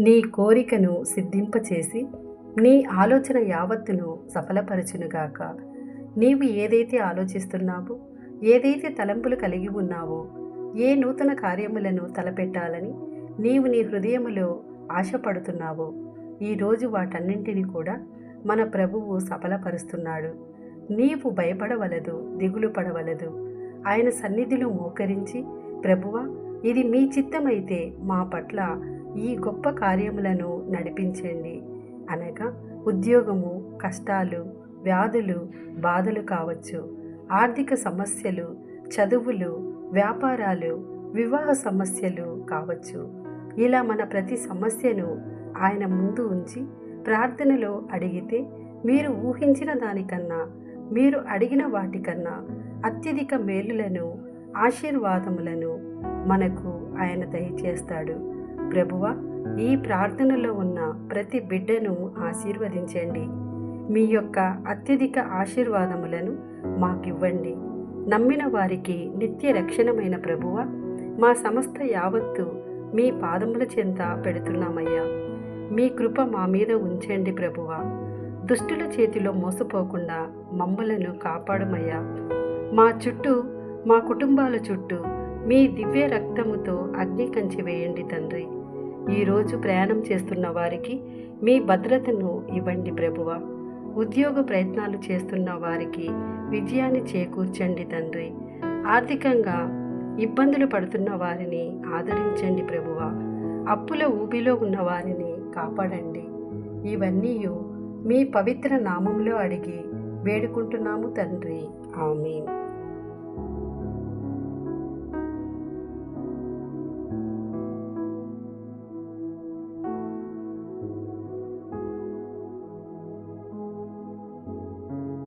నీ కోరికను సిద్ధింపచేసి నీ ఆలోచన యావత్తును సఫలపరచునుగాక. నీవు ఏదైతే ఆలోచిస్తున్నావో, ఏదైతే తలంపులు కలిగి ఉన్నావో, ఏ నూతన కార్యములను తలపెట్టాలని నీవు నీ హృదయములో ఆశపడుతున్నావో, ఈరోజు వాటన్నింటినీ కూడా మన ప్రభువు సఫలపరుస్తున్నాడు. నీవు భయపడవలదు, దిగులు పడవలదు. ఆయన సన్నిధిలో మోకరించి, ప్రభువా, ఇది మీ చిత్తమైతే మా పట్ల ఈ గొప్ప కార్యములను నడిపించండి అనగా ఉద్యోగము, కష్టాలు, వ్యాధులు, బాధలు కావచ్చు, ఆర్థిక సమస్యలు, చదువులు, వ్యాపారాలు, వివాహ సమస్యలు కావచ్చు. ఇలా మన ప్రతి సమస్యను ఆయన ముందు ఉంచి ప్రార్థనలో అడిగితే మీరు ఊహించిన దానికన్నా, మీరు అడిగిన వాటికన్నా అత్యధిక మేలులను, ఆశీర్వాదములను మనకు ఆయన దయచేస్తాడు. ప్రభువా, ఈ ప్రార్థనలో ఉన్న ప్రతి బిడ్డను ఆశీర్వదించండి. మీ యొక్క అత్యధిక ఆశీర్వాదములను మాకివ్వండి. నమ్మిన వారికి నిత్య రక్షణమైన ప్రభువా, మా సమస్త యావత్తు మీ పాదముల చెంత పెడుతున్నామయ్యా. మీ కృప మా మీద ఉంచండి ప్రభువా. దుష్టుల చేతిలో మోసపోకుండా మమ్మలను కాపాడుమయ్యా. మా చుట్టూ, మా కుటుంబాల చుట్టూ మీ దివ్య రక్తముతో అగ్ని కంచి వేయండి తండ్రి. ఈరోజు ప్రయాణం చేస్తున్న వారికి మీ భద్రతను ఇవ్వండి ప్రభువా. ఉద్యోగ ప్రయత్నాలు చేస్తున్న వారికి విజయాన్ని చేకూర్చండి తండ్రి. ఆర్థికంగా ఇబ్బందులు పడుతున్న వారిని ఆదరించండి ప్రభువా. అప్పుల ఊబిలో ఉన్న వారిని కాపాడండి. ఇవన్నీ మీ పవిత్ర నామంలో అడిగి వేడుకుంటున్నాము తండ్రి. ఆమేన్.